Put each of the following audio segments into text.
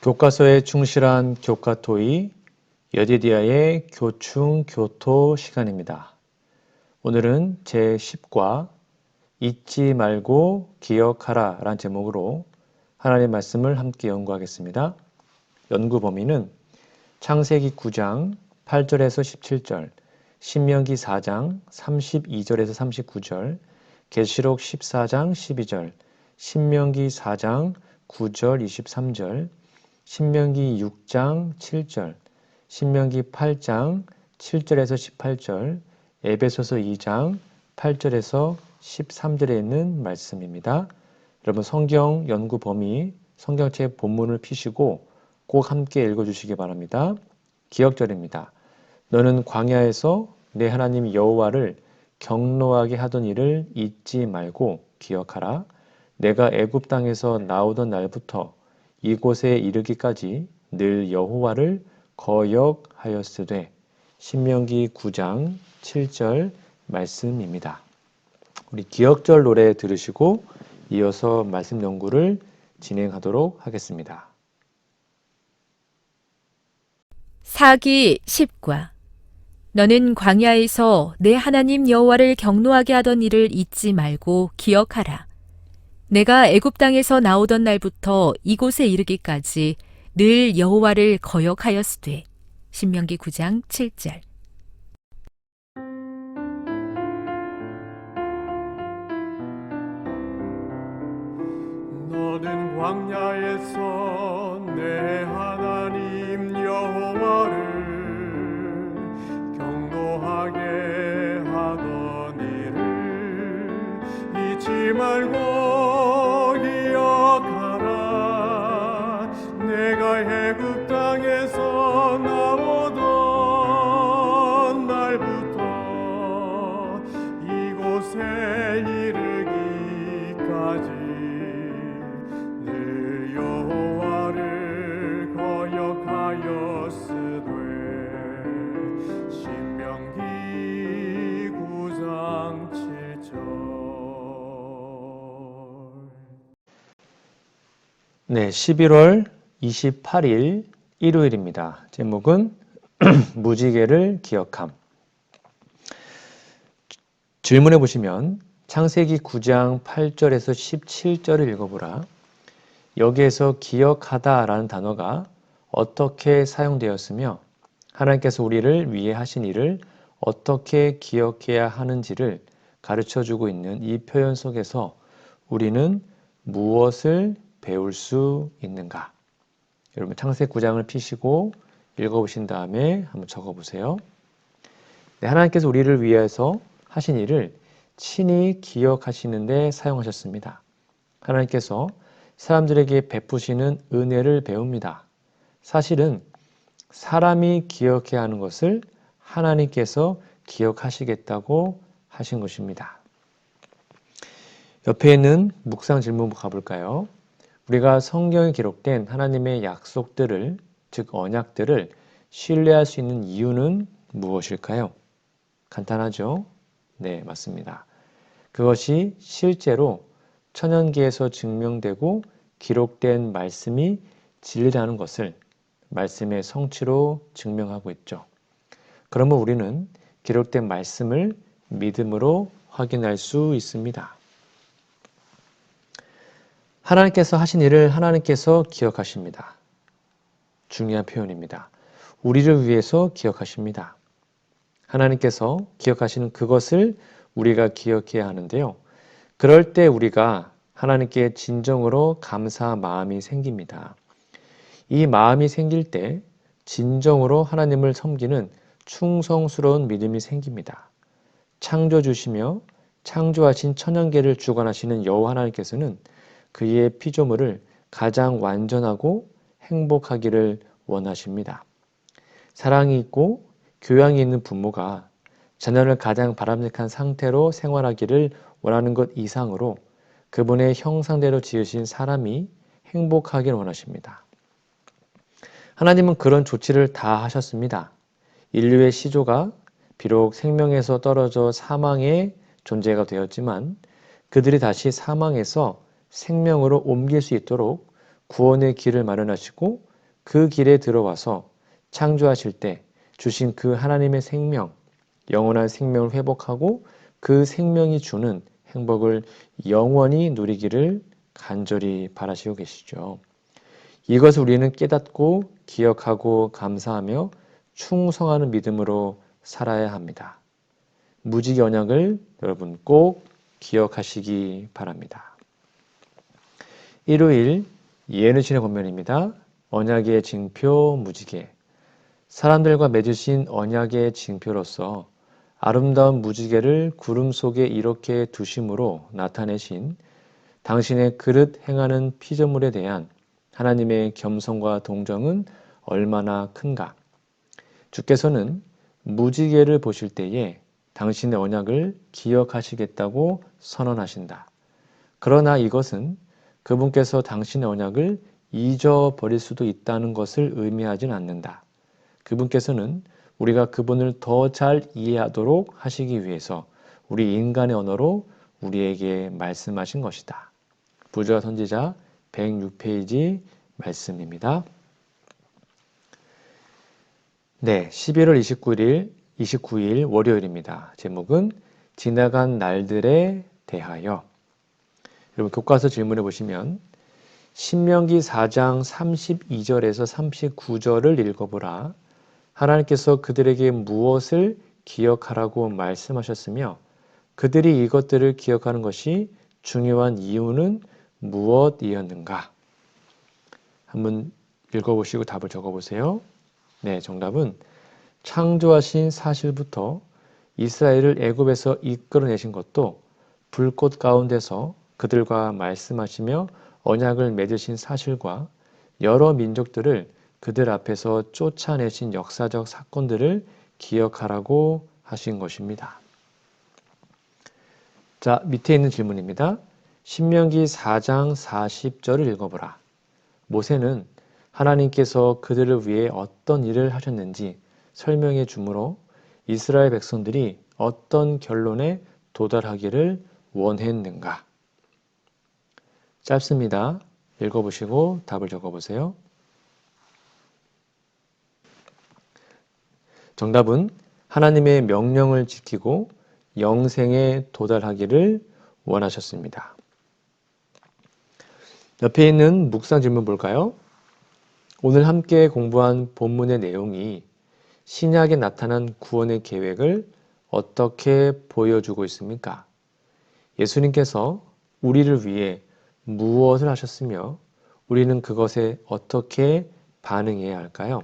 교과서에 충실한 교과토이 여디디아의 교충교토 시간입니다. 오늘은 제10과 잊지 말고 기억하라 라는 제목으로 하나님의 말씀을 함께 연구하겠습니다. 연구 범위는 창세기 9장 8절에서 17절, 신명기 4장 32절에서 39절, 계시록 14장 12절, 신명기 4장 9절 23절, 신명기 6장 7절, 신명기 8장 7절에서 18절, 에베소서 2장 8절에서 13절에 있는 말씀입니다. 여러분 성경 연구 범위, 성경책 본문을 피시고 꼭 함께 읽어주시기 바랍니다. 기억절입니다. 너는 광야에서 내 하나님 여호와를 경노하게 하던 일을 잊지 말고 기억하라. 내가 애굽 땅에서 나오던 날부터 이곳에 이르기까지 늘 여호와를 거역하였으되. 신명기 9장 7절 말씀입니다. 우리 기억절 노래 들으시고 이어서 말씀 연구를 진행하도록 하겠습니다. 사기 10과 너는 광야에서 내 하나님 여호와를 경노하게 하던 일을 잊지 말고 기억하라. 내가 애굽 땅에서 나오던 날부터 이곳에 이르기까지 늘 여호와를 거역하였으되. 신명기 9장 7절. 너는 광야에서 내 하나님 여호와를 경노하게 하던 일을 잊지 말고 기억하라. 내가 애굽 땅에서 나오던 날부터 이곳에 이르기까지 늘 여호와를 거역하였으되. 신명기 9장 7절. 네, 11월 28일 일요일입니다. 제목은 무지개를 기억함. 질문해 보시면 창세기 9장 8절에서 17절을 읽어보라. 여기에서 기억하다 라는 단어가 어떻게 사용되었으며 하나님께서 우리를 위해 하신 일을 어떻게 기억해야 하는지를 가르쳐주고 있는 이 표현 속에서 우리는 무엇을 배울 수 있는가? 여러분 창세기 9장을 피시고 읽어보신 다음에 한번 적어보세요. 네, 하나님께서 우리를 위해서 하신 일을 친히 기억하시는데 사용하셨습니다. 하나님께서 사람들에게 베푸시는 은혜를 배웁니다. 사실은 사람이 기억해야 하는 것을 하나님께서 기억하시겠다고 하신 것입니다. 옆에 있는 묵상 질문 가볼까요? 우리가 성경에 기록된 하나님의 약속들을, 즉 언약들을 신뢰할 수 있는 이유는 무엇일까요? 간단하죠? 네, 맞습니다. 그것이 실제로 천연기에서 증명되고 기록된 말씀이 진리라는 것을 말씀의 성취로 증명하고 있죠. 그러면 우리는 기록된 말씀을 믿음으로 확인할 수 있습니다. 하나님께서 하신 일을 하나님께서 기억하십니다. 중요한 표현입니다. 우리를 위해서 기억하십니다. 하나님께서 기억하시는 그것을 우리가 기억해야 하는데요. 그럴 때 우리가 하나님께 진정으로 감사 마음이 생깁니다. 이 마음이 생길 때 진정으로 하나님을 섬기는 충성스러운 믿음이 생깁니다. 창조주시며 창조하신 천연계를 주관하시는 여호와 하나님께서는 그의 피조물을 가장 완전하고 행복하기를 원하십니다. 사랑이 있고 교양이 있는 부모가 자녀를 가장 바람직한 상태로 생활하기를 원하는 것 이상으로 그분의 형상대로 지으신 사람이 행복하길 원하십니다. 하나님은 그런 조치를 다 하셨습니다. 인류의 시조가 비록 생명에서 떨어져 사망의 존재가 되었지만 그들이 다시 사망에서 생명으로 옮길 수 있도록 구원의 길을 마련하시고 그 길에 들어와서 창조하실 때 주신 그 하나님의 생명, 영원한 생명을 회복하고 그 생명이 주는 행복을 영원히 누리기를 간절히 바라시고 계시죠. 이것을 우리는 깨닫고 기억하고 감사하며 충성하는 믿음으로 살아야 합니다. 무지개 언약을 여러분 꼭 기억하시기 바랍니다. 일요일 예언의 권면입니다. 언약의 징표 무지개. 사람들과 맺으신 언약의 징표로서 아름다운 무지개를 구름 속에 이렇게 두심으로 나타내신 당신의 그릇 행하는 피조물에 대한 하나님의 겸손과 동정은 얼마나 큰가. 주께서는 무지개를 보실 때에 당신의 언약을 기억하시겠다고 선언하신다. 그러나 이것은 그분께서 당신의 언약을 잊어버릴 수도 있다는 것을 의미하진 않는다. 그분께서는 우리가 그분을 더 잘 이해하도록 하시기 위해서 우리 인간의 언어로 우리에게 말씀하신 것이다. 부조와 선지자 106페이지 말씀입니다. 네, 11월 29일 월요일입니다. 제목은 지나간 날들에 대하여. 여러분 교과서 질문해 보시면 신명기 4장 32절에서 39절을 읽어보라. 하나님께서 그들에게 무엇을 기억하라고 말씀하셨으며 그들이 이것들을 기억하는 것이 중요한 이유는 무엇이었는가? 한번 읽어보시고 답을 적어보세요. 네, 정답은 창조하신 사실부터 이스라엘을 애굽에서 이끌어내신 것도 불꽃 가운데서 그들과 말씀하시며 언약을 맺으신 사실과 여러 민족들을 그들 앞에서 쫓아내신 역사적 사건들을 기억하라고 하신 것입니다. 자, 밑에 있는 질문입니다. 신명기 4장 40절을 읽어보라. 모세는 하나님께서 그들을 위해 어떤 일을 하셨는지 설명해 주므로 이스라엘 백성들이 어떤 결론에 도달하기를 원했는가? 짧습니다. 읽어보시고 답을 적어보세요. 정답은 하나님의 명령을 지키고 영생에 도달하기를 원하셨습니다. 옆에 있는 묵상 질문 볼까요? 오늘 함께 공부한 본문의 내용이 신약에 나타난 구원의 계획을 어떻게 보여주고 있습니까? 예수님께서 우리를 위해 무엇을 하셨으며 우리는 그것에 어떻게 반응해야 할까요?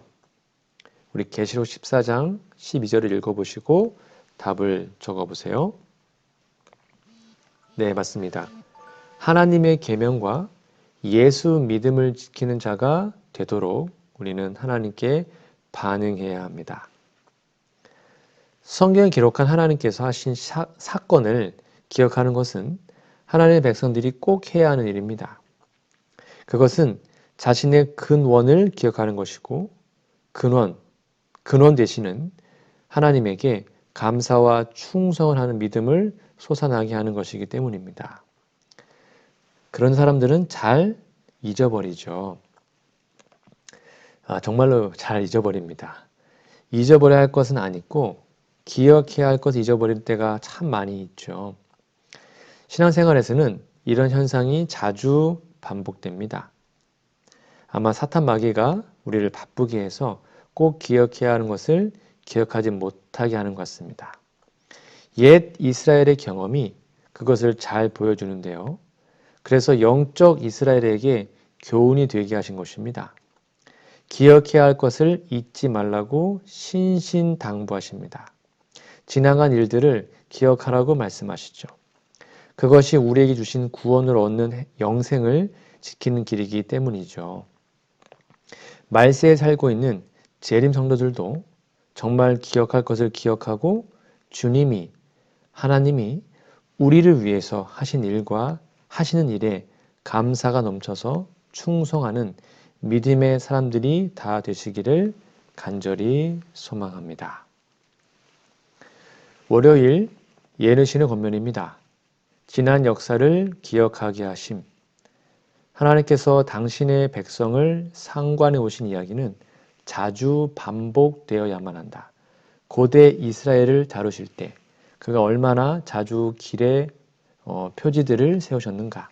우리 계시록 14장 12절을 읽어보시고 답을 적어보세요. 네, 맞습니다. 하나님의 계명과 예수 믿음을 지키는 자가 되도록 우리는 하나님께 반응해야 합니다. 성경에 기록한 하나님께서 하신 사건을 기억하는 것은 하나님의 백성들이 꼭 해야 하는 일입니다. 그것은 자신의 근원을 기억하는 것이고 근원 되시는 하나님에게 감사와 충성을 하는 믿음을 솟아나게 하는 것이기 때문입니다. 그런 사람들은 잘 잊어버리죠. 정말로 잘 잊어버립니다. 잊어버려야 할 것은 아니고 기억해야 할 것을 잊어버릴 때가 참 많이 있죠. 신앙생활에서는 이런 현상이 자주 반복됩니다. 아마 사탄 마귀가 우리를 바쁘게 해서 꼭 기억해야 하는 것을 기억하지 못하게 하는 것 같습니다. 옛 이스라엘의 경험이 그것을 잘 보여주는데요. 그래서 영적 이스라엘에게 교훈이 되게 하신 것입니다. 기억해야 할 것을 잊지 말라고 신신당부하십니다. 지나간 일들을 기억하라고 말씀하시죠. 그것이 우리에게 주신 구원을 얻는 영생을 지키는 길이기 때문이죠. 말세에 살고 있는 재림 성도들도 정말 기억할 것을 기억하고 하나님이 우리를 위해서 하신 일과 하시는 일에 감사가 넘쳐서 충성하는 믿음의 사람들이 다 되시기를 간절히 소망합니다. 월요일 예언의 권면입니다. 지난 역사를 기억하게 하심. 하나님께서 당신의 백성을 상관해 오신 이야기는 자주 반복되어야만 한다. 고대 이스라엘을 다루실 때 그가 얼마나 자주 길에 표지들을 세우셨는가.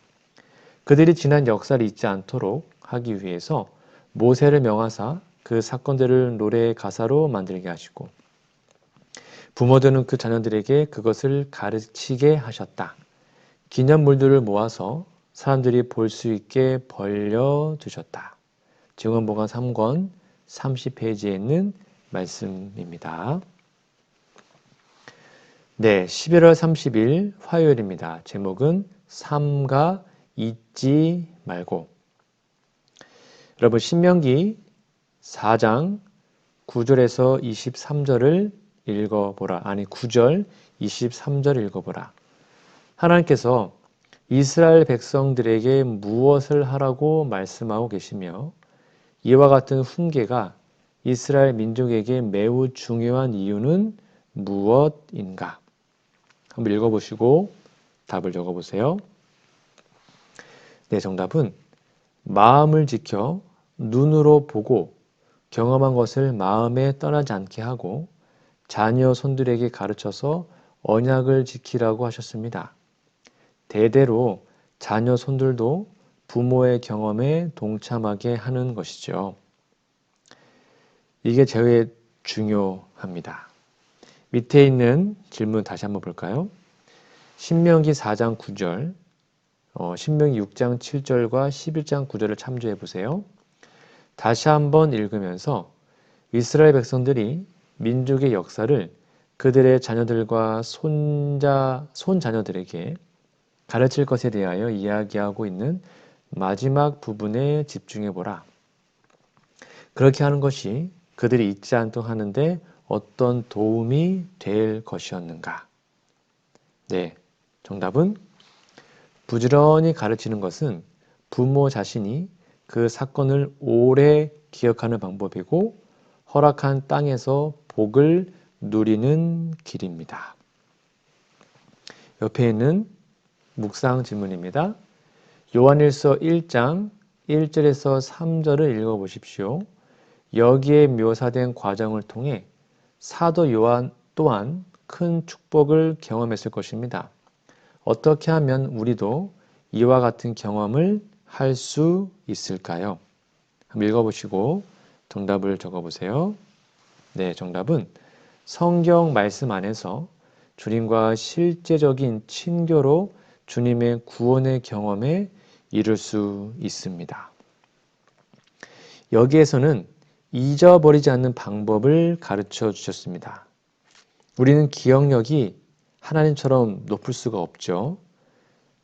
그들이 지난 역사를 잊지 않도록 하기 위해서 모세를 명하사 그 사건들을 노래의 가사로 만들게 하시고 부모들은 그 자녀들에게 그것을 가르치게 하셨다. 기념물들을 모아서 사람들이 볼 수 있게 벌려두셨다. 증언보감 3권 30페이지에 있는 말씀입니다. 네, 11월 30일 화요일입니다. 제목은 삼가 잊지 말고. 여러분 신명기 4장 9절에서 23절을 읽어보라. 아니 9절 23절 읽어보라. 하나님께서 이스라엘 백성들에게 무엇을 하라고 말씀하고 계시며 이와 같은 훈계가 이스라엘 민족에게 매우 중요한 이유는 무엇인가? 한번 읽어보시고 답을 적어보세요. 네, 정답은 마음을 지켜 눈으로 보고 경험한 것을 마음에 떠나지 않게 하고 자녀 손들에게 가르쳐서 언약을 지키라고 하셨습니다. 대대로 자녀 손들도 부모의 경험에 동참하게 하는 것이죠. 이게 제일 중요합니다. 밑에 있는 질문 다시 한번 볼까요? 신명기 4장 9절, 신명기 6장 7절과 11장 9절을 참조해 보세요. 다시 한번 읽으면서 이스라엘 백성들이 민족의 역사를 그들의 자녀들과 손자녀들에게 가르칠 것에 대하여 이야기하고 있는 마지막 부분에 집중해 보라. 그렇게 하는 것이 그들이 잊지 않도록 하는데 어떤 도움이 될 것이었는가? 네, 정답은 부지런히 가르치는 것은 부모 자신이 그 사건을 오래 기억하는 방법이고 허락한 땅에서 복을 누리는 길입니다. 옆에 있는 묵상 질문입니다. 요한일서 1장 1절에서 3절을 읽어보십시오. 여기에 묘사된 과정을 통해 사도 요한 또한 큰 축복을 경험했을 것입니다. 어떻게 하면 우리도 이와 같은 경험을 할 수 있을까요? 한번 읽어보시고 정답을 적어보세요. 네, 정답은 성경 말씀 안에서 주님과 실제적인 친교로 주님의 구원의 경험에 이를 수 있습니다. 여기에서는 잊어버리지 않는 방법을 가르쳐 주셨습니다. 우리는 기억력이 하나님처럼 높을 수가 없죠.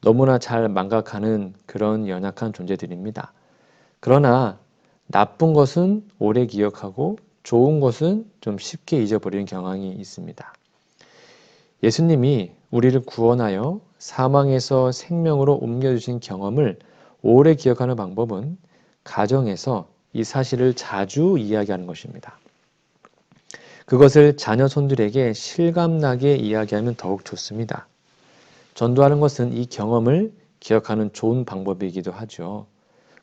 너무나 잘 망각하는 그런 연약한 존재들입니다. 그러나 나쁜 것은 오래 기억하고 좋은 것은 좀 쉽게 잊어버리는 경향이 있습니다. 예수님이 우리를 구원하여 사망에서 생명으로 옮겨주신 경험을 오래 기억하는 방법은 가정에서 이 사실을 자주 이야기하는 것입니다. 그것을 자녀 손들에게 실감나게 이야기하면 더욱 좋습니다. 전도하는 것은 이 경험을 기억하는 좋은 방법이기도 하죠.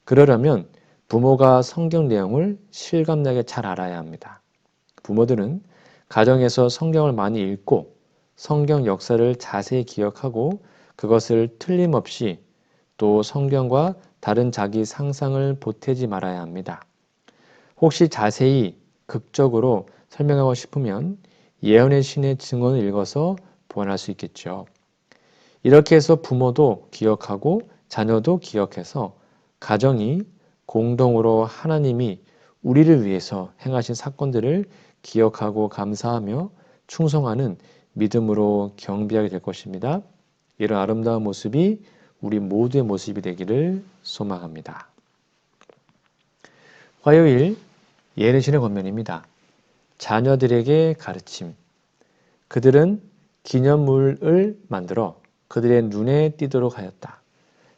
그러려면 부모가 성경 내용을 실감나게 잘 알아야 합니다. 부모들은 가정에서 성경을 많이 읽고 성경 역사를 자세히 기억하고 그것을 틀림없이 또 성경과 다른 자기 상상을 보태지 말아야 합니다. 혹시 자세히 극적으로 설명하고 싶으면 예언의 신의 증언을 읽어서 보완할 수 있겠죠. 이렇게 해서 부모도 기억하고 자녀도 기억해서 가정이 공동으로 하나님이 우리를 위해서 행하신 사건들을 기억하고 감사하며 충성하는 믿음으로 경배하게 될 것입니다. 이런 아름다운 모습이 우리 모두의 모습이 되기를 소망합니다. 화요일 예언신의 권면입니다. 자녀들에게 가르침. 그들은 기념물을 만들어 그들의 눈에 띄도록 하였다.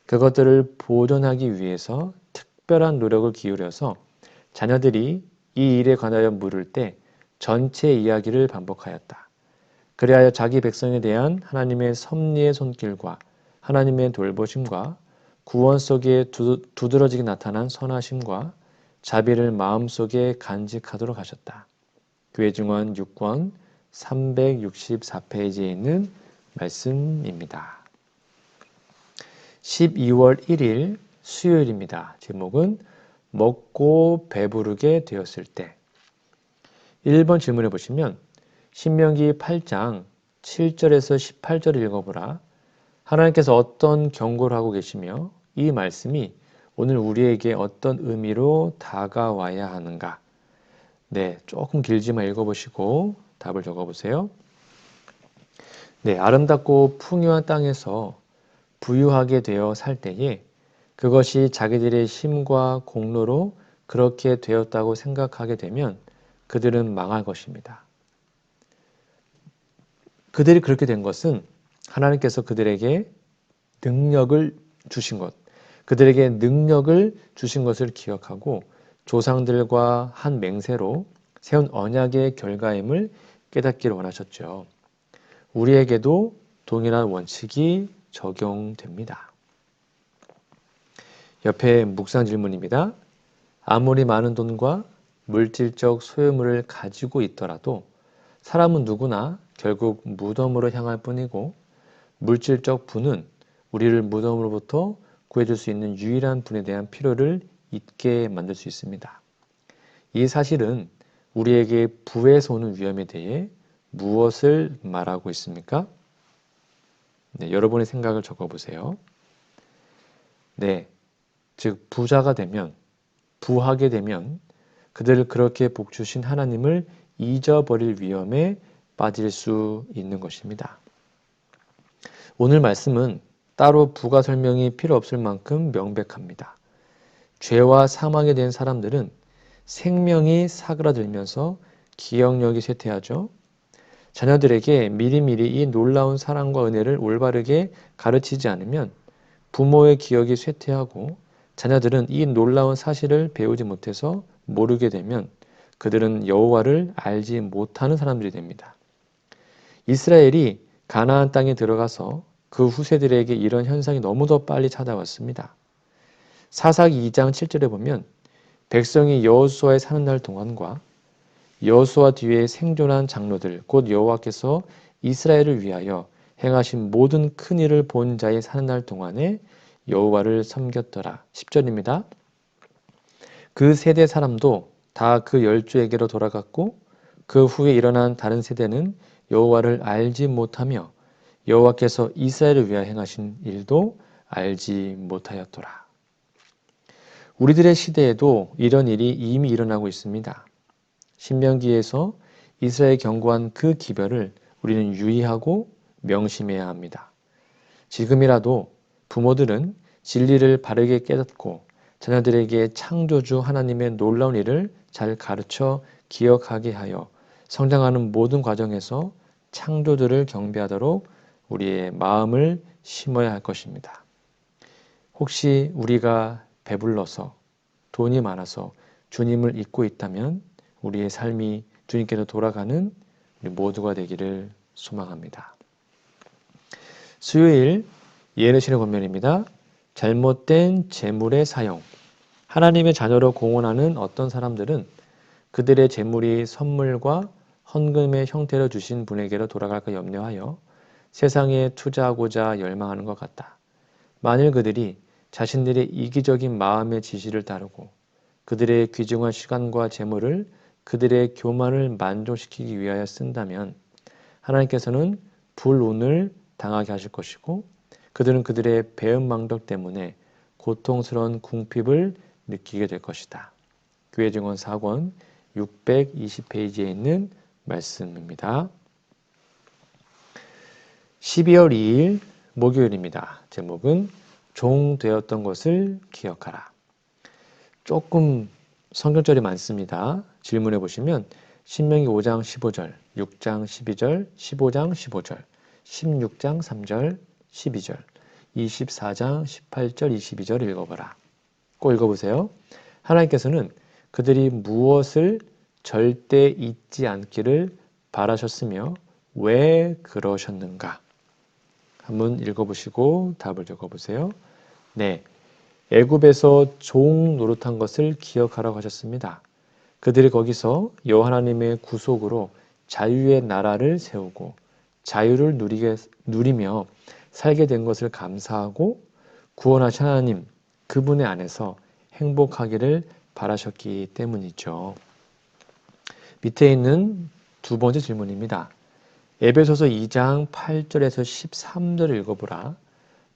그것들을 보존하기 위해서 특별한 노력을 기울여서 자녀들이 이 일에 관하여 물을 때 전체 이야기를 반복하였다. 그리하여 자기 백성에 대한 하나님의 섭리의 손길과 하나님의 돌보심과 구원 속에 두드러지게 나타난 선하심과 자비를 마음속에 간직하도록 하셨다. 교회 증언 6권 364페이지에 있는 말씀입니다. 12월 1일 수요일입니다. 제목은 먹고 배부르게 되었을 때. 1번 질문해 보시면 신명기 8장 7절에서 18절을 읽어보라. 하나님께서 어떤 경고를 하고 계시며 이 말씀이 오늘 우리에게 어떤 의미로 다가와야 하는가? 네, 조금 길지만 읽어보시고 답을 적어보세요. 네, 아름답고 풍요한 땅에서 부유하게 되어 살 때에 그것이 자기들의 힘과 공로로 그렇게 되었다고 생각하게 되면 그들은 망할 것입니다. 그들이 그렇게 된 것은 하나님께서 그들에게 능력을 주신 것, 그들에게 능력을 주신 것을 기억하고 조상들과 한 맹세로 세운 언약의 결과임을 깨닫기를 원하셨죠. 우리에게도 동일한 원칙이 적용됩니다. 옆에 묵상 질문입니다. 아무리 많은 돈과 물질적 소유물을 가지고 있더라도 사람은 누구나 결국 무덤으로 향할 뿐이고 물질적 부는 우리를 무덤으로부터 구해줄 수 있는 유일한 분에 대한 필요를 잊게 만들 수 있습니다. 이 사실은 우리에게 부에서 오는 위험에 대해 무엇을 말하고 있습니까? 네, 여러분의 생각을 적어보세요. 네, 즉 부자가 되면, 부하게 되면 그들을 그렇게 복주신 하나님을 잊어버릴 위험에 빠질 수 있는 것입니다. 오늘 말씀은 따로 부가 설명이 필요 없을 만큼 명백합니다. 죄와 사망에 대한 사람들은 생명이 사그라들면서 기억력이 쇠퇴하죠. 자녀들에게 미리미리 이 놀라운 사랑과 은혜를 올바르게 가르치지 않으면 부모의 기억이 쇠퇴하고 자녀들은 이 놀라운 사실을 배우지 못해서 모르게 되면 그들은 여호와를 알지 못하는 사람들이 됩니다. 이스라엘이 가나안 땅에 들어가서 그 후세들에게 이런 현상이 너무도 빨리 찾아왔습니다. 사사기 2장 7절에 보면 백성이 여호수아에 사는 날 동안과 여호수아 뒤에 생존한 장로들 곧 여호와께서 이스라엘을 위하여 행하신 모든 큰 일을 본 자의 사는 날 동안에 여호와를 섬겼더라. 10절입니다. 그 세대 사람도 다 그 열조에게로 돌아갔고 그 후에 일어난 다른 세대는 여호와를 알지 못하며 여호와께서 이스라엘을 위하여 행하신 일도 알지 못하였더라. 우리들의 시대에도 이런 일이 이미 일어나고 있습니다. 신명기에서 이스라엘 경고한 그 기별을 우리는 유의하고 명심해야 합니다. 지금이라도 부모들은 진리를 바르게 깨닫고 자녀들에게 창조주 하나님의 놀라운 일을 잘 가르쳐 기억하게 하여 성장하는 모든 과정에서 창조주를 경배하도록 우리의 마음을 심어야 할 것입니다. 혹시 우리가 배불러서 돈이 많아서 주님을 잊고 있다면 우리의 삶이 주님께로 돌아가는 우리 모두가 되기를 소망합니다. 수요일 예언의 권면입니다. 잘못된 재물의 사용. 하나님의 자녀로 공헌하는 어떤 사람들은 그들의 재물이 선물과 헌금의 형태로 주신 분에게로 돌아갈까 염려하여 세상에 투자하고자 열망하는 것 같다. 만일 그들이 자신들의 이기적인 마음의 지시를 따르고 그들의 귀중한 시간과 재물을 그들의 교만을 만족시키기 위하여 쓴다면 하나님께서는 불운을 당하게 하실 것이고 그들은 그들의 배은망덕 때문에 고통스러운 궁핍을 느끼게 될 것이다. 교회 증언 4권 620페이지에 있는 말씀입니다. 12월 2일 목요일입니다. 제목은 종 되었던 것을 기억하라. 조금 성경절이 많습니다. 질문해 보시면 신명기 5장 15절, 6장 12절, 15장 15절, 16장 3절, 12절, 24장 18절, 22절 읽어봐라. 꼭 읽어보세요. 하나님께서는 그들이 무엇을 절대 잊지 않기를 바라셨으며 왜 그러셨는가? 한번 읽어보시고 답을 적어보세요. 네, 애굽에서 종 노릇한 것을 기억하라고 하셨습니다. 그들이 거기서 여호와 하나님의 구속으로 자유의 나라를 세우고 자유를 누리며 살게 된 것을 감사하고 구원하신 하나님, 그분의 안에서 행복하기를 바라셨기 때문이죠. 밑에 있는 두 번째 질문입니다. 에베소서 2장 8절에서 13절을 읽어보라.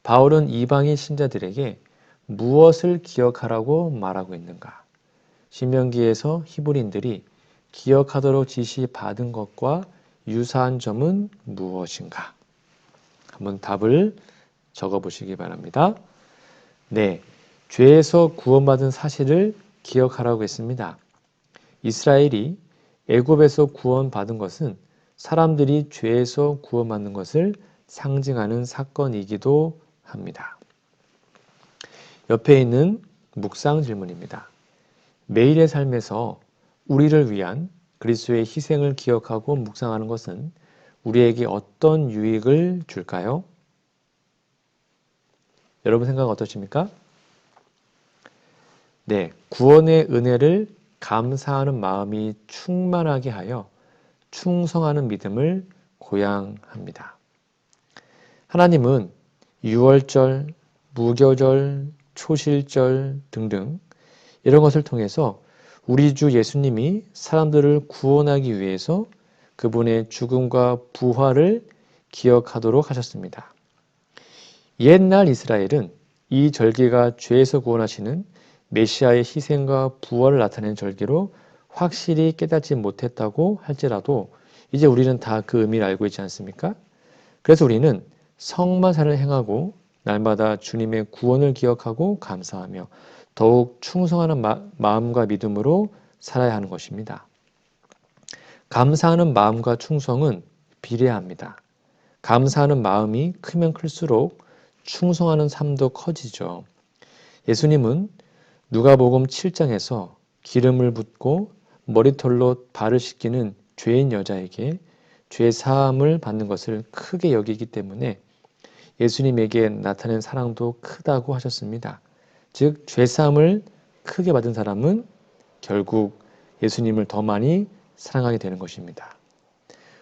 바울은 이방인 신자들에게 무엇을 기억하라고 말하고 있는가? 신명기에서 히브리인들이 기억하도록 지시받은 것과 유사한 점은 무엇인가? 한번 답을 적어보시기 바랍니다. 네, 죄에서 구원받은 사실을 기억하라고 했습니다. 이스라엘이 애굽에서 구원받은 것은 사람들이 죄에서 구원받는 것을 상징하는 사건이기도 합니다. 옆에 있는 묵상 질문입니다. 매일의 삶에서 우리를 위한 그리스도의 희생을 기억하고 묵상하는 것은 우리에게 어떤 유익을 줄까요? 여러분 생각 어떠십니까? 네, 구원의 은혜를 감사하는 마음이 충만하게 하여 충성하는 믿음을 고양합니다. 하나님은 유월절, 무교절, 초실절 등등 이런 것을 통해서 우리 주 예수님이 사람들을 구원하기 위해서 그분의 죽음과 부활을 기억하도록 하셨습니다. 옛날 이스라엘은 이 절기가 죄에서 구원하시는 메시아의 희생과 부활을 나타내는 절기로 확실히 깨닫지 못했다고 할지라도 이제 우리는 다 그 의미를 알고 있지 않습니까? 그래서 우리는 성만사를 행하고 날마다 주님의 구원을 기억하고 감사하며 더욱 충성하는 마음과 믿음으로 살아야 하는 것입니다. 감사하는 마음과 충성은 비례합니다. 감사하는 마음이 크면 클수록 충성하는 삶도 커지죠. 예수님은 누가복음 7장에서 기름을 붓고 머리털로 발을 씻기는 죄인 여자에게 죄 사함을 받는 것을 크게 여기기 때문에 예수님에게 나타낸 사랑도 크다고 하셨습니다. 즉, 죄 사함을 크게 받은 사람은 결국 예수님을 더 많이 사랑하게 되는 것입니다.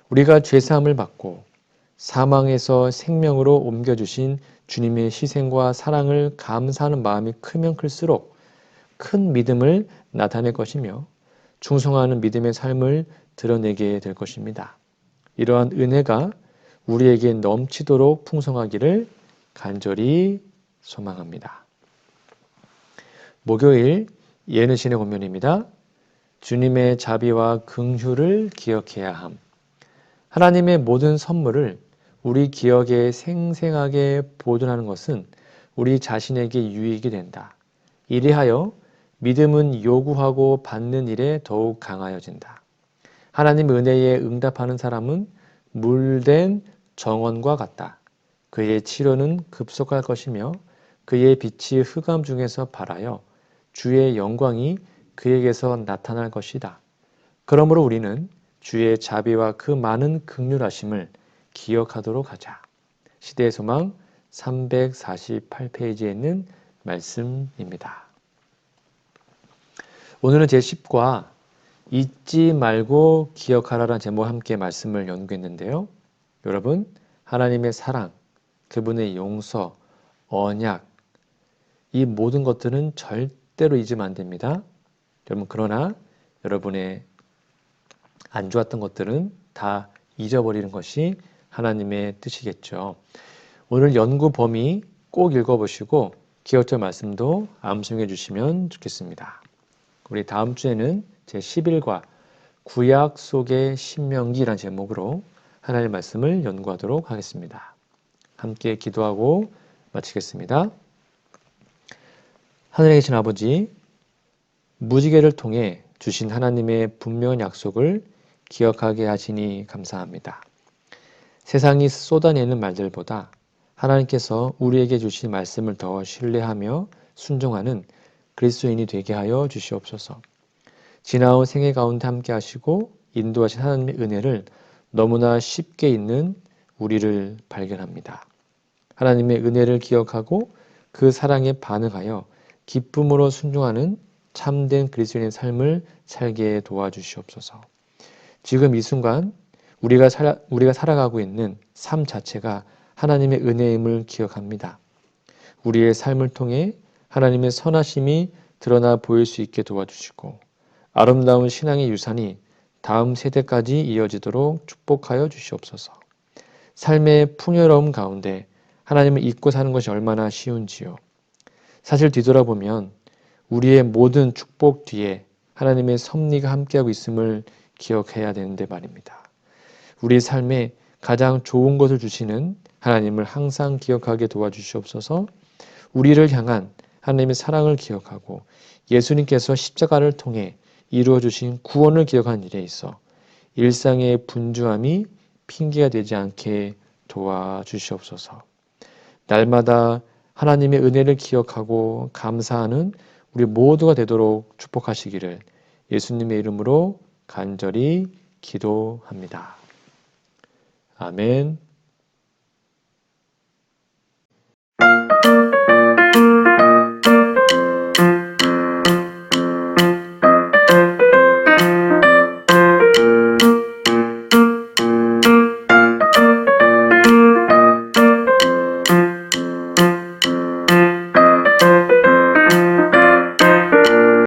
우리가 죄 사함을 받고 사망에서 생명으로 옮겨주신 주님의 희생과 사랑을 감사하는 마음이 크면 클수록 큰 믿음을 나타낼 것이며 충성하는 믿음의 삶을 드러내게 될 것입니다. 이러한 은혜가 우리에게 넘치도록 풍성하기를 간절히 소망합니다. 목요일 예능신의 권면입니다. 주님의 자비와 긍휼을 기억해야 함. 하나님의 모든 선물을 우리 기억에 생생하게 보존하는 것은 우리 자신에게 유익이 된다. 이리하여 믿음은 요구하고 받는 일에 더욱 강하여진다. 하나님 은혜에 응답하는 사람은 물된 정원과 같다. 그의 치료는 급속할 것이며 그의 빛이 흑암 중에서 발하여 주의 영광이 그에게서 나타날 것이다. 그러므로 우리는 주의 자비와 그 많은 긍휼하심을 기억하도록 하자. 시대의 소망 348페이지에 있는 말씀입니다. 오늘은 제10과 잊지 말고 기억하라라는 제목과 함께 말씀을 연구했는데요. 여러분, 하나님의 사랑, 그분의 용서, 언약, 이 모든 것들은 절대로 잊으면 안 됩니다. 여러분, 그러나 여러분의 안 좋았던 것들은 다 잊어버리는 것이 하나님의 뜻이겠죠. 오늘 연구 범위 꼭 읽어보시고 기억절 말씀도 암송해 주시면 좋겠습니다. 우리 다음 주에는 제11과 구약 속의 신명기라는 제목으로 하나님의 말씀을 연구하도록 하겠습니다. 함께 기도하고 마치겠습니다. 하늘에 계신 아버지, 무지개를 통해 주신 하나님의 분명한 약속을 기억하게 하시니 감사합니다. 세상이 쏟아내는 말들보다 하나님께서 우리에게 주신 말씀을 더 신뢰하며 순종하는 그리스도인이 되게 하여 주시옵소서. 지나온 생애 가운데 함께 하시고 인도하신 하나님의 은혜를 너무나 쉽게 잊는 우리를 발견합니다. 하나님의 은혜를 기억하고 그 사랑에 반응하여 기쁨으로 순종하는 참된 그리스도인의 삶을 살게 도와주시옵소서. 지금 이 순간 우리가 살아가고 있는 삶 자체가 하나님의 은혜임을 기억합니다. 우리의 삶을 통해 하나님의 선하심이 드러나 보일 수 있게 도와주시고 아름다운 신앙의 유산이 다음 세대까지 이어지도록 축복하여 주시옵소서. 삶의 풍요로움 가운데 하나님을 잊고 사는 것이 얼마나 쉬운지요. 사실 뒤돌아보면 우리의 모든 축복 뒤에 하나님의 섭리가 함께하고 있음을 기억해야 되는데 말입니다. 우리 삶에 가장 좋은 것을 주시는 하나님을 항상 기억하게 도와주시옵소서. 우리를 향한 하나님의 사랑을 기억하고 예수님께서 십자가를 통해 이루어 주신 구원을 기억하는 일에 있어 일상의 분주함이 핑계가 되지 않게 도와주시옵소서. 날마다 하나님의 은혜를 기억하고 감사하는 우리 모두가 되도록 축복하시기를 예수님의 이름으로 간절히 기도합니다. 아멘.